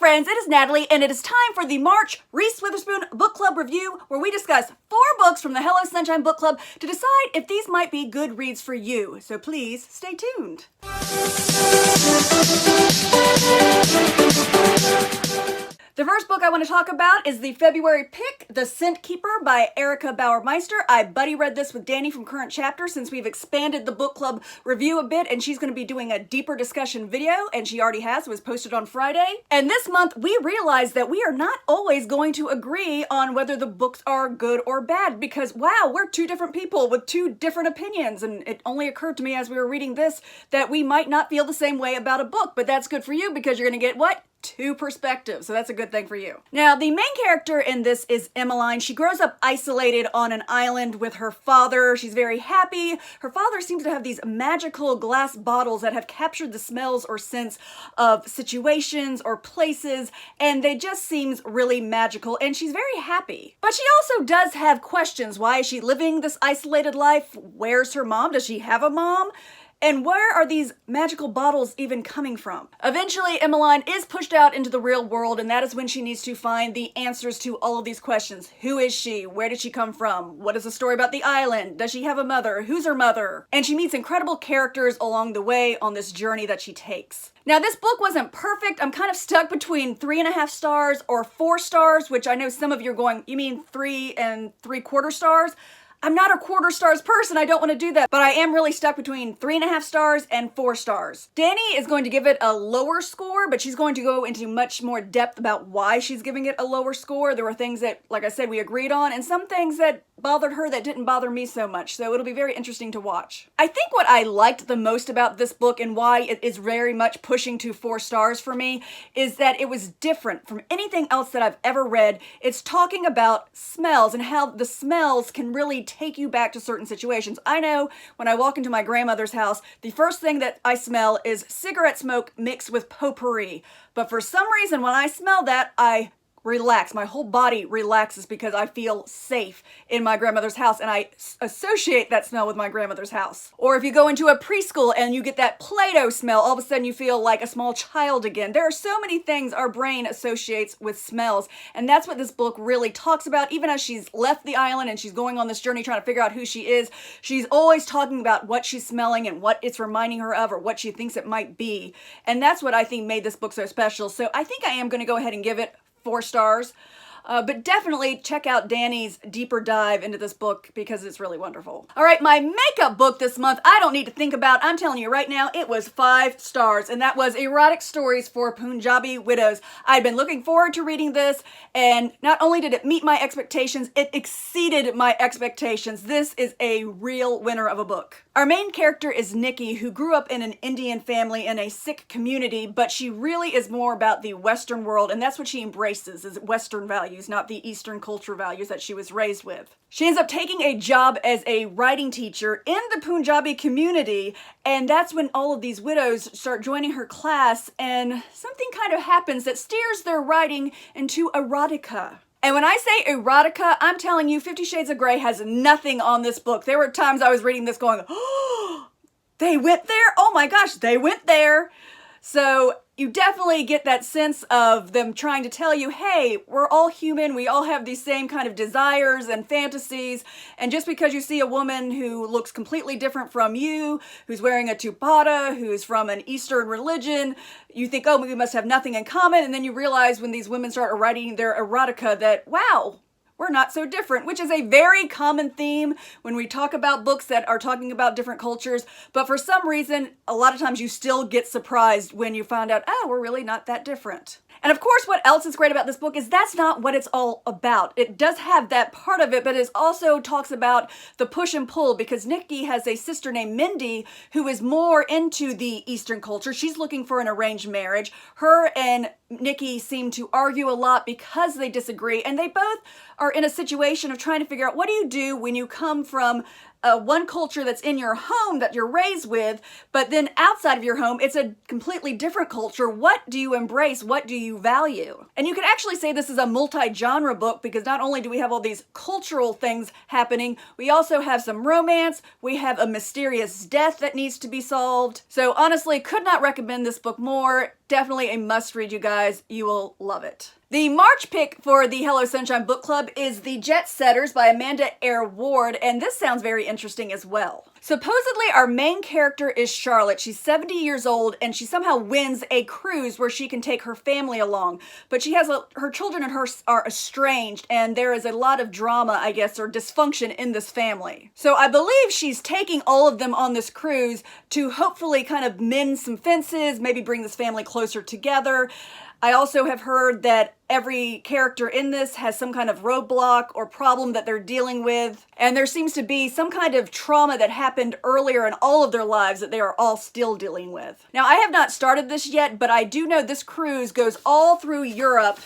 friends, it is Natalie, and it is time for the March Reese Witherspoon Book Club Review, where we discuss 4 books from the Hello Sunshine Book Club to decide if these might be good reads for you. So please stay tuned. The first book I want to talk about is the February pick, The Scentkeeper by Erica Bauermeister. I buddy read this with Dani from Current Chapter since we've expanded the book club review a bit, and she's going to be doing a deeper discussion video, and she already has. It was posted on Friday. And this month, we realized that we are not always going to agree on whether the books are good or bad, because wow, we're 2 different people with 2 different opinions, and it only occurred to me as we were reading this that we might not feel the same way about a book, but that's good for you because you're going to get what? 2 perspectives, so that's a good thing for you. Now, the main character in this is Emmeline. She grows up isolated on an island with her father. She's very happy. Her father seems to have these magical glass bottles that have captured the smells or scents of situations or places, and they just seems really magical, and she's very happy. But she also does have questions. Why is she living this isolated life? Where's her mom? Does she have a mom? And where are these magical bottles even coming from? Eventually, Emmeline is pushed out into the real world, and that is when she needs to find the answers to all of these questions. Who is she? Where did she come from? What is the story about the island? Does she have a mother? Who's her mother? And she meets incredible characters along the way on this journey that she takes. Now, this book wasn't perfect. I'm kind of stuck between 3.5 stars or 4 stars, which I know some of you are going, you mean 3 3/4 stars? I'm not a 1/4 stars person, I don't want to do that, but I am really stuck between 3.5 stars and 4 stars. Dani is going to give it a lower score, but she's going to go into much more depth about why she's giving it a lower score. There were things that, like I said, we agreed on, and some things that bothered her that didn't bother me so much, so it'll be very interesting to watch. I think what I liked the most about this book and why it is very much pushing to 4 stars for me is that it was different from anything else that I've ever read. It's talking about smells and how the smells can really take you back to certain situations. I know when I walk into my grandmother's house, the first thing that I smell is cigarette smoke mixed with potpourri. But for some reason, when I smell that, I relax. My whole body relaxes because I feel safe in my grandmother's house, and I associate that smell with my grandmother's house. Or if you go into a preschool and you get that Play-Doh smell, all of a sudden you feel like a small child again. There are so many things our brain associates with smells, and that's what this book really talks about. Even as she's left the island and she's going on this journey trying to figure out who she is, she's always talking about what she's smelling and what it's reminding her of or what she thinks it might be. And that's what I think made this book so special. So I think I am going to go ahead and give it 4 stars. But definitely check out Dani's deeper dive into this book because it's really wonderful. All right, my makeup book this month, I don't need to think about. I'm telling you right now, it was 5 stars, and that was Erotic Stories for Punjabi Widows. I'd been looking forward to reading this, and not only did it meet my expectations, it exceeded my expectations. This is a real winner of a book. Our main character is Nikki, who grew up in an Indian family in a Sikh community, but she really is more about the Western world, and that's what she embraces, is Western values, not the Eastern culture values that she was raised with. She ends up taking a job as a writing teacher in the Punjabi community, and that's when all of these widows start joining her class, and something kind of happens that steers their writing into erotica. And when I say erotica, I'm telling you, 50 Shades of Grey has nothing on this book. There were times I was reading this going, oh, they went there? Oh my gosh, they went there. So you definitely get that sense of them trying to tell you, hey, we're all human, we all have these same kind of desires and fantasies, and just because you see a woman who looks completely different from you, who's wearing a tupada, who's from an Eastern religion, you think, oh, we must have nothing in common, and then you realize when these women start writing their erotica that, wow, we're not so different, which is a very common theme when we talk about books that are talking about different cultures. But for some reason, a lot of times you still get surprised when you find out, oh, we're really not that different. And of course, what else is great about this book is that's not what it's all about. It does have that part of it, but it also talks about the push and pull, because Nikki has a sister named Mindy who is more into the Eastern culture. She's looking for an arranged marriage. Her and Nikki seem to argue a lot because they disagree, and they both are in a situation of trying to figure out what do you do when you come from one culture that's in your home that you're raised with, but then outside of your home, it's a completely different culture. What do you embrace? What do you value? And you could actually say this is a multi-genre book because not only do we have all these cultural things happening, we also have some romance, we have a mysterious death that needs to be solved. So honestly, could not recommend this book more. Definitely a must read, you guys. You will love it. The March pick for the Hello Sunshine Book Club is The Jet Setters by Amanda Eyre Ward, and this sounds very interesting as well. Supposedly, our main character is Charlotte. She's 70 years old, and she somehow wins a cruise where she can take her family along. But she has her children and her are estranged, and there is a lot of drama, I guess, or dysfunction in this family. So I believe she's taking all of them on this cruise to hopefully kind of mend some fences, maybe bring this family closer together. I also have heard that every character in this has some kind of roadblock or problem that they're dealing with. And there seems to be some kind of trauma that happened earlier in all of their lives that they are all still dealing with. Now, I have not started this yet, but I do know this cruise goes all through Europe.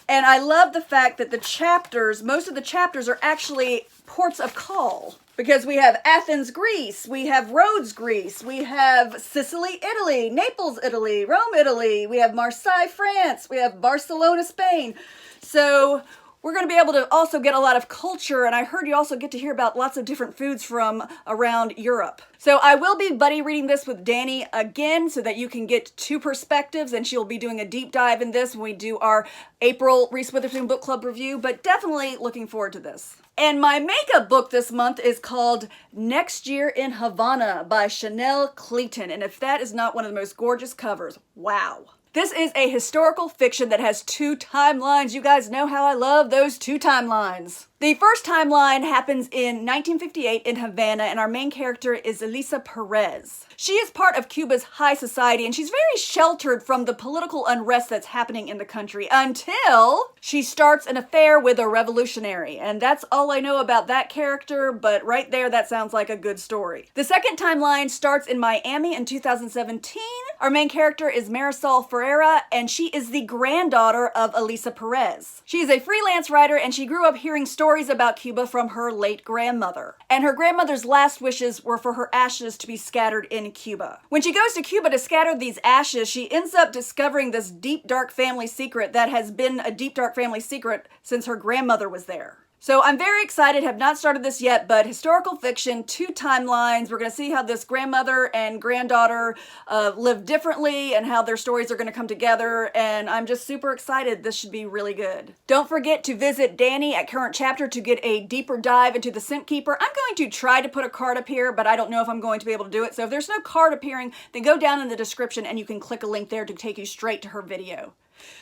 And I love the fact that the chapters, most of the chapters are actually ports of call. Because we have Athens, Greece, we have Rhodes, Greece, we have Sicily, Italy, Naples, Italy, Rome, Italy, we have Marseille, France, we have Barcelona, Spain. So we're going to be able to also get a lot of culture, and I heard you also get to hear about lots of different foods from around Europe. So I will be buddy reading this with Dani again so that you can get two perspectives, and she'll be doing a deep dive in this when we do our April Reese Witherspoon Book Club review, but definitely looking forward to this. And my makeup book this month is called Next Year in Havana by Chanel Cleaton, and if that is not one of the most gorgeous covers, wow. This is a historical fiction that has two timelines. You guys know how I love those two timelines. The first timeline happens in 1958 in Havana, and our main character is Elisa Perez. She is part of Cuba's high society, and she's very sheltered from the political unrest that's happening in the country until she starts an affair with a revolutionary. And that's all I know about that character, but right there, that sounds like a good story. The second timeline starts in Miami in 2017. Our main character is Marisol Ferreira, and she is the granddaughter of Elisa Perez. She is a freelance writer, and she grew up hearing stories about Cuba from her late grandmother. And her grandmother's last wishes were for her ashes to be scattered in Cuba. When she goes to Cuba to scatter these ashes, she ends up discovering this deep, dark family secret that has been a deep, dark family secret since her grandmother was there. So I'm very excited, have not started this yet, but historical fiction, two timelines. We're going to see how this grandmother and granddaughter live differently and how their stories are going to come together. And I'm just super excited. This should be really good. Don't forget to visit Dani at Current Chapter to get a deeper dive into the Scentkeeper. I'm going to try to put a card up here, but I don't know if I'm going to be able to do it. So if there's no card appearing, then go down in the description and you can click a link there to take you straight to her video.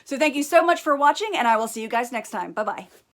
So thank you so much for watching, and I will see you guys next time. Bye-bye.